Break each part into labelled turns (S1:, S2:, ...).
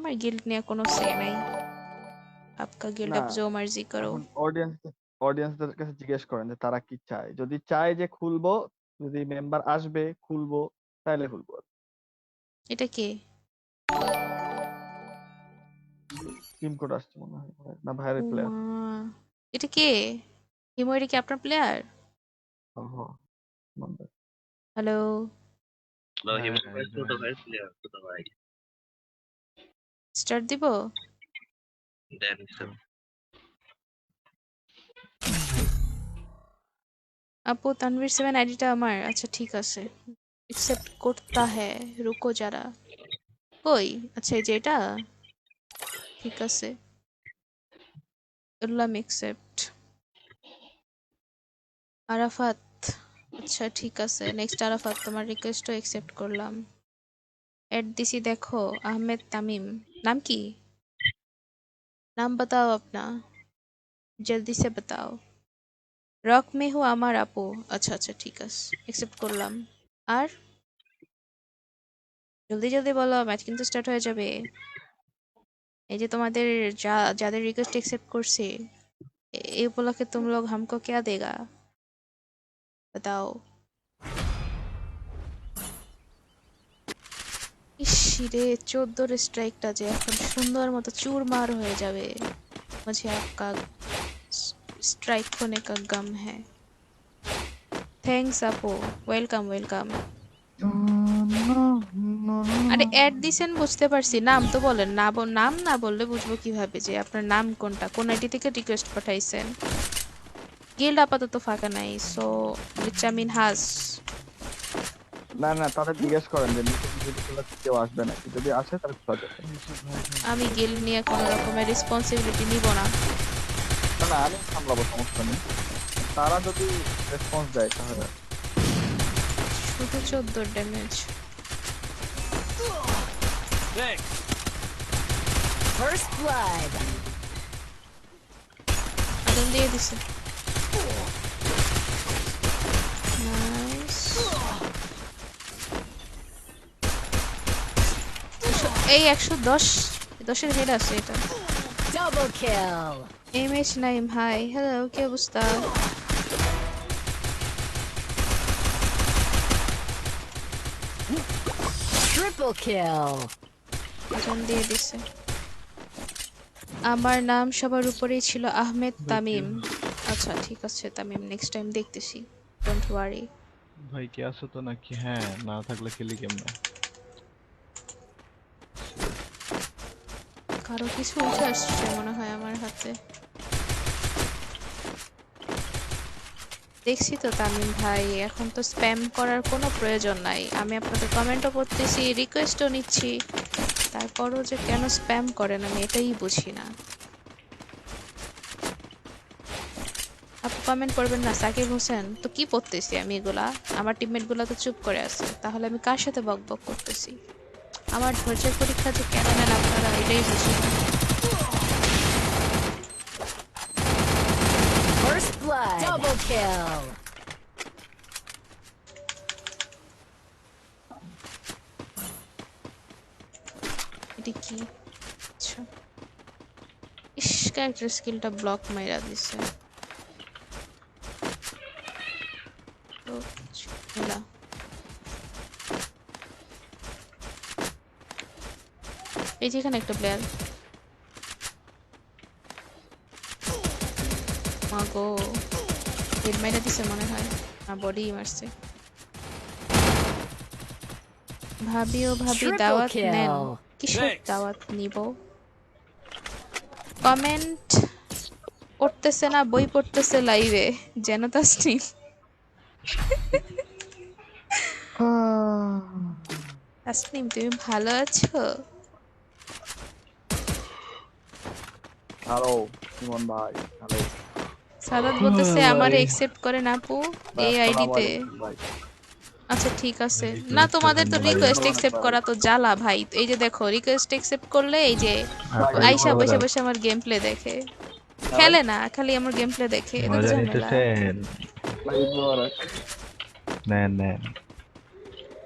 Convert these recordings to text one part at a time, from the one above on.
S1: আমার গিল্ড নিয়ে কোনো সে নাই। আপকা গিল্ড
S2: না
S1: আপ জো মার্জি করো।
S2: এখন অডিয়েন্সদের কাছে জিজ্ঞেস করেন যে তারা কি চায়, যদি চায় যে খুলবো, যদি মেম্বার আসবে খুলবো, তাহলে খুলবো।
S1: এটা কে?
S2: টিম কোড আসছে মনে হয়, না ভাইয়ের
S1: ও
S2: প্লেয়ার।
S1: মা, এটা কে? হিমোয়রি কি আপনার প্লেয়ার?
S2: ওহো, বন্ধু।
S1: হ্যালো,
S3: ছোট ভাই প্লেয়ার, ছোট ভাই
S1: স্টার্ট দিব?
S3: দেন তো।
S1: আপু তানভীর 7 আইডিটা আমার। আচ্ছা ঠিক আছে, एक्सेप्ट করতা হ্যায়, রুকো যারা। কই? আচ্ছা এই যে এটা, ঠিক আছে, করলাম एक्सेप्ट। আরাফাত, আচ্ছা ঠিক আছে, নেক্সট আরাফাত, তোমার রিকোয়েস্টও एक्सेप्ट করলাম। ऐड दिसी देखो, अहमद तमीम। नाम की? नाम बताओ अपना, जल्दी से बताओ। रॉक में हूँ আমার আপু। আচ্ছা আচ্ছা ঠিক আছে, एक्सेप्ट করলাম। আর জলদি জলদি বলো, ম্যাচ কিন্তু স্টার্ট হয়ে যাবে। এই যে তোমাদের যাদের রিকোয়েস্ট एक्सेप्ट করছি, এই উপলক্ষে तुम लोग हमको क्या देगा बताओ। ইস রে, 14 স্ট্রাইকটা যে এখন সুন্দর মতো চুরমার হয়ে যাবে। मुझे आपका स्ट्राइक होने का गम है। থ্যাঙ্কস আপু, ওয়েলকাম ওয়েলকাম। আরে অ্যাড দিছেন বুঝতে পারছি, নাম তো বলেন। নাম না বললে বুঝবো কিভাবে যে আপনার নাম কোনটা, কোন আইডি থেকে রিকোয়েস্ট পাঠাইছেন। গিল্ড আপাতত ফাঁকা নাই, সো রিচা মিনহাজ।
S2: না না, তাদের জিজ্ঞেস করেন যে নিচে যদি খোলা কেউ আসবে নাকি, যদি আসে তাহলে খোলা যাবে।
S1: আমি গিল্ড নিয়ে কোনো রকমের রেসপন্সিবিলিটি নিব না।
S2: না না, আমি সামলাবো, সমস্যা নেই। তারা যদি রেসপন্স দেয় তাহলে।
S1: শুধু 14 ড্যামেজ।
S4: First blood.
S1: আগুন দিয়ে দিছে। নাইস। এই 110 হেড আছে এটা।
S4: Double kill.
S1: MH Naim, hi hello, কি অবস্থা?
S4: Triple kill.
S1: আগুন দিয়ে দিছে। আমার নাম সবার উপরেই ছিল আহমেদ তামিম। আচ্ছা ঠিক আছে তামিম, নেক্সট টাইম দেখতেছি, ডোন্ট ওয়ারি।
S5: ভাই কি আছো তো নাকি? হ্যাঁ, না থাকলে খেলি কেমনে?
S1: কারো কিছু উঠে আসছে মনে হয় আমার হাতে। দেখছি তো তামিম ভাই, এখন তো স্প্যাম করার কোনো প্রয়োজন নাই। আমি আপনাদের কমেন্টও পড়তেছি, রিকোয়েস্টও নিচ্ছি, তারপরও যে কেন স্প্যাম করেন আমি এটাই বুঝি না। আপু কমেন্ট করবেন না সাকিব হোসেন? তো কি পড়তেছি আমি এগুলা? আমার টিমমেট গুলা তো চুপ করে আছে, তাহলে আমি কার সাথে বকবক করতেছি? আমার ধৈর্যের পরীক্ষা যে কেন নেন আপনারা এটাই বুঝি না।
S4: First blood. Double kill.
S1: এটা কি? আচ্ছা, ইস ক্যারেক্টার স্কিলটা ব্লক মাইরা দিছে। তো ঝামেলা। এই যে এখানে একটা প্লেয়ার। মাগো, হেড মাইরা দিছে মনে হয়, না বডি মারছে। ভাবি ও ভাবি
S4: Triple
S1: দাওয়াত নেন।
S4: kill.
S1: কিসের দাওয়াত নিব? কমেন্ট পড়তেছে না, বই পড়তেছে লাইভে, যেন তাসনিম। তাসনিম তুমি ভালো আছো?
S2: হ্যালো ইমন ভাই, হ্যালো
S1: সাদাত বলতেছে
S5: ভাই
S1: আমারে একসেপ্ট করেন আপু
S2: ভাই,
S1: এই
S2: আসসালামু
S1: আইডিতে।
S2: আলাইকুম ভাই।
S1: আচ্ছা ঠিক আছে। না
S5: রিকোয়েস্ট
S1: তোমাদের তো
S5: দেন
S2: ভাই
S5: ভাই।
S1: রিকোয়েস্ট
S2: ধন্যবাদ
S1: একসেপ্ট
S2: ভাই।
S1: করা তো জ্বালা ভাই। এই যে দেখো রিকোয়েস্ট একসেপ্ট করলে এই যে
S2: ভাই
S5: আপনার
S1: আইসা
S2: ধন্যবাদ
S1: বসে
S5: খবর
S2: ভাই।
S1: বসে আমার গেম প্লে দেখে,
S2: হ্যাঁ ভাই,
S1: খেলে না, খালি আমার গেম প্লে দেখে, এটা তো
S5: মজা
S1: ঝামেলা।
S5: নিতেছেন?
S2: ভাই ঈদ মোবারক।
S5: নেন নেন।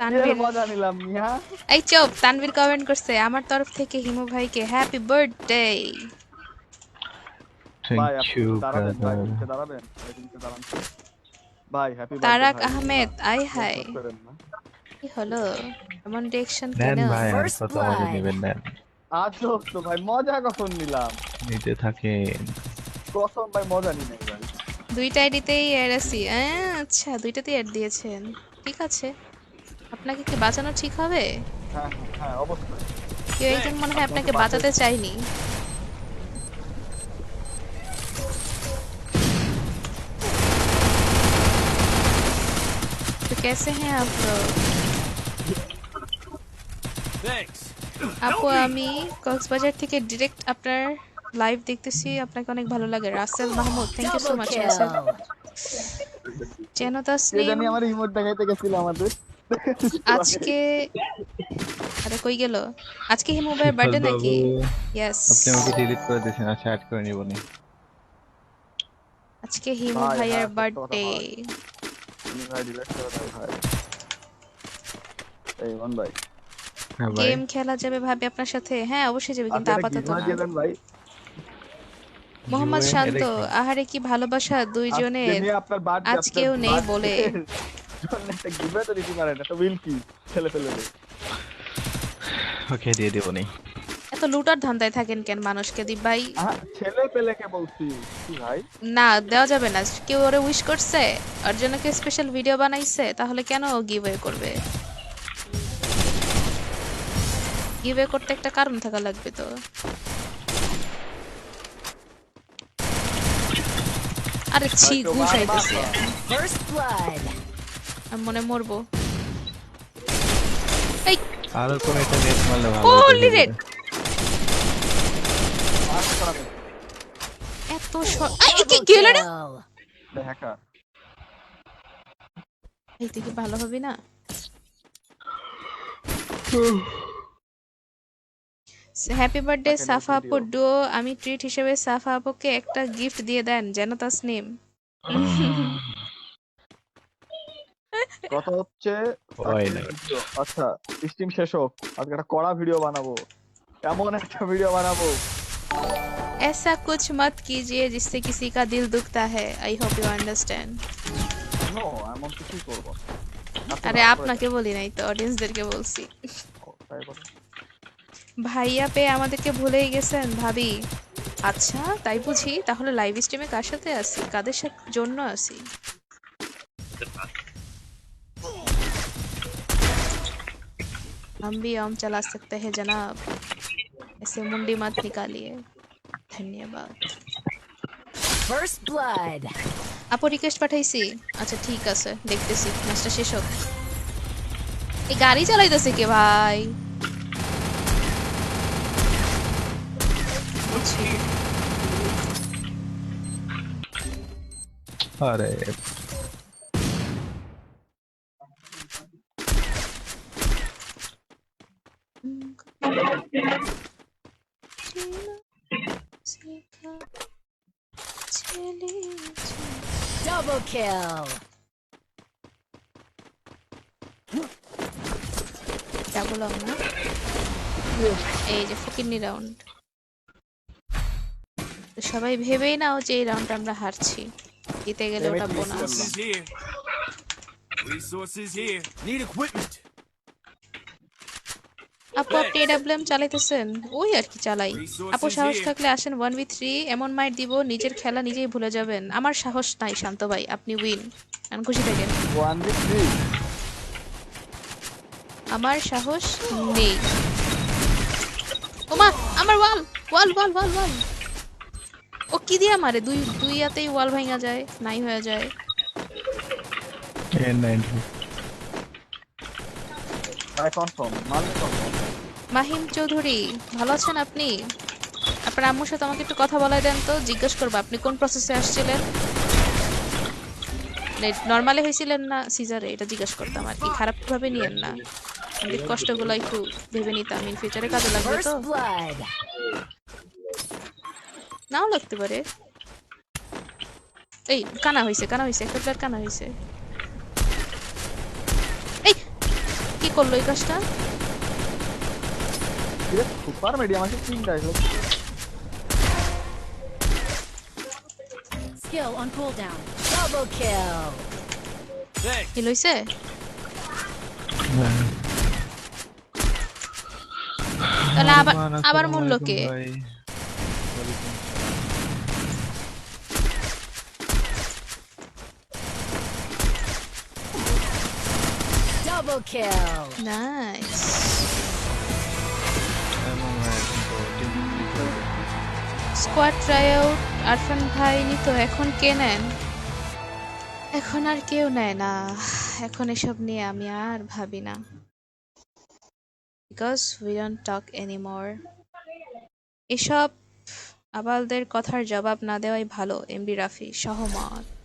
S1: তানভীর
S2: মজা নিলাম মিয়া।
S1: এই চুপ, তানভীর কমেন্ট করছে আমার তরফ থেকে হিমু ভাইকে হ্যাপি বার্থডে।
S2: ভাই
S5: থ্যাংক
S2: আপনি
S5: ইউ
S2: একটু দাঁড়াবেন, ভাই
S5: ব্রাদার।
S2: নিচে দাঁড়াবেন, ভাই নিচে দাঁড়ান। ভাই হ্যাপি বার্থডে
S1: তারাক
S2: ভাই।
S1: আহমেদ আই
S2: মন
S1: হাই,
S2: খারাপ করেন না।
S1: কি হলো এমন রিঅ্যাকশন
S5: নেন
S1: কেন?
S5: ভাই, আর
S4: First
S5: কত মজা
S4: blood.
S5: নেবেন, নেন।
S2: আজব তো ভাই, মজা কখন নিলাম?
S5: নিতে থাকেন।
S2: কসম ভাই মজা নি নাই ভাই।
S1: দুইটা আইডিতেই অ্যাড আছি। আচ্ছা দুইটাতেই অ্যাড দিয়েছেন, ঠিক আছে। আপনাকে কি বাঁচানো ঠিক হবে?
S2: হ্যাঁ হ্যাঁ অবশ্যই।
S1: কেউ একজন মনে হয়
S2: আপনাকে
S1: আপনাকে বাঁচাতে চাইনি। তো कैसे हैं आप लोग? আপু আমি কক্সবাজার থেকে ডিরেক্ট আপনার লাইভ দেখতেছি, আপনাকে অনেক ভালো লাগে। Rasel Mahmud, thank you so
S4: Double
S1: much
S4: kill.
S1: Rasel. যেন
S2: কে
S1: তাসনিম
S2: জানি আমার ইমোট দেখাইতে গেছিল আমাদের।
S1: আজকে, আরে কই গেল? আজকে হিমু ভাইয়ের বার্থডে
S5: শিফাত
S1: নাকি?
S5: বাবু,
S1: ইয়েস,
S5: আপনি আমাকে ডিলিট করে দিয়েছেন, আচ্ছা অ্যাড করে নিব নি।
S1: আজকে হিমু
S2: ভাই,
S1: ভাইয়ের
S2: হ্যাঁ, সত্য কথা
S1: বার্থডে।
S2: ভাই। তুমি ভাই ডিলেট করে দাও ভাই। এই মন ভাই,
S5: হ্যাঁ ভাই,
S1: গেম খেলা যাবে ভাবি আপনার সাথে? হ্যাঁ অবশ্যই যাবে, কিন্তু
S2: আপনি একটা
S1: আপাতত
S2: গিভওয়ে
S1: না।
S2: দিয়ে দেন ভাই।
S1: মোহাম্মদ
S5: জুয়ে
S1: শান্ত,
S5: এটা কি?
S1: আহারে কি ভালোবাসা
S2: আজকে
S1: দুইজনের,
S2: নিয়ে আপনার বার্থডে,
S1: আজকেও নেই বলে।
S2: একটা গিভওয়ে তো দিতে পারেন, একটা উইল কি ছেলে ফেলে দে।
S5: ওকে দিয়ে দেব নি।
S1: এত লুটার ধান্দায় থাকেন কেন মানুষকে? দি ভাই
S2: ছেলে পেলে কে বলছি কি ভাই?
S1: না দেওয়া যাবে না। কেউ ওরে উইশ করছে, ওর জন্য কেউ স্পেশাল ভিডিও বানাইছে, তাহলে কেন গিভওয়ে করবে? গিভওয়ে করতে একটা কারণ থাকা লাগবে তো। আরে ছি, ঘুষ আইতেছে।
S4: First blood.
S1: আমি মনে মরবো। এই
S5: আরো কোন একটা নেট মারলে ভালো
S1: হোলি
S5: হতো।
S1: রেড,
S2: আর খারাপ
S1: এত কি গেল না?
S4: Kill.
S2: হ্যাকার।
S1: এই তুই কি ভালো হবি না? হ্যাপি বার্থডে
S2: তাকে
S1: সাফা
S2: নোট
S1: আপু ডুও। আমি ট্রিট হিসেবে সাফা আপুকে একটা গিফট দিয়ে দেন যেন তাসনিম।
S2: কথা হচ্ছে
S5: হয় না।
S2: আচ্ছা স্ট্রিম শেষ হোক, আজকে একটা কড়া ভিডিও বানাবো, এমন একটা ভিডিও বানাবো।
S1: ऐसा कुछ मत कीजिए जिससे किसी का दिल दुखता है। I hope you understand.
S2: No এমন কিছুই করবো না। আপনি
S1: আরে
S2: ভালো করে
S1: আপনাকে বলি নাই তো, অডিয়েন্সদেরকে বলছি।
S2: দেখো, তাই বলো।
S1: ভাইয়া পেয়ে আমাদেরকে ভুলেই গেছেন ভাবি। আচ্ছা তাই বুঝি, তাহলে লাইভ স্ট্রিমে কার সাথে আসি, কাদের সাথে জন্য আসি? हम भी ओम चला सकते हैं जनाब, ऐसे मुंडी मत निकालिए। धन्यवाद।
S4: First blood.
S1: আপু রিকোয়েস্ট পাঠাইছি, আচ্ছা ঠিক আছে দেখতেছি, ম্যাচটা শেষ হোক। এই গাড়ি চালাইতেছে কে ভাই? বুঝছি।
S5: আরে
S4: Double kill.
S1: ডাবল অন না, এই যে ফকিন্নি রাউন্ড। সবাই ভেবেই নাও যে এই রাউন্ড আমরা হারছি, জিতে গেলে ওটা bonus.
S6: Resources here. Resources here. Need equipment.
S1: আপু আপনি এডাব্লিউএম চালাইতেছেন? ওই আর কি চালাই। আপু সাহস থাকলে আসেন 1v3, এমন মাইট দিব নিজের খেলা নিজেই ভুলে যাবেন। আমার সাহস নাই শান্ত ভাই, আপনি উইন, আমি খুশি থাকেন।
S2: 1v3
S1: আমার সাহস নেই। ওমা আমার ওয়াল ওয়াল ওয়াল ওয়াল ওয়াল, ও কি দিয়া মারে? দুই হাতেই ওয়াল ভাঙা যায়, নাই হয়ে যায়।
S5: N90
S2: ভাই কনফার্ম মানে কনফার্ম।
S1: মাহিম চৌধুরী ভালো আছেন আপনি? আপনার আম্মুর সাথে আমাকে একটু কথা বলাই দেন তো, জিজ্ঞেস করবো আপনি কোন প্রসেসে আসছিলেন, নর্মালে হয়েছিলেন না সিজারে, এটা জিজ্ঞেস করতাম আর কি। খারাপ ভাবে নিয়েন না, আমাদের কষ্টগুলো একটু ভেবে নিতাম, ইন ফিউচারে কাজে লাগবে তো।
S4: First blood.
S1: নাও লাগতে পারে। এই কানা হইছে, একটা প্লেয়ার কানা হইছে। এই কি করলো এই কাজটা?
S2: সুপার মিডিয়াম আছে 3টা এগুলো।
S4: Skill on cooldown. Double kill.
S6: Thanks.
S1: কি লইছে?
S5: হ্যাঁ।
S1: তাহলে আবার
S5: মান,
S1: আবার
S5: আসসালামু
S1: মূল্য
S5: আলাইকুম
S1: কে?
S5: ভাই। ওয়ালাইকুম।
S4: Double kill.
S1: নাইস।
S5: এমন হয় এখন তো টিম প্রিফার করতেছি।
S1: স্কোয়াড ট্রাইআউট আরফান ভাই নিত, এখন কে নেন? এখন আর কেউ নেয় না। এখন এসব নিয়ে আমি আর ভাবি না। Because we don't talk anymore. এসব আবালদের কথার জবাব না দেওয়াই ভালো। এমবি রাফি সহমত।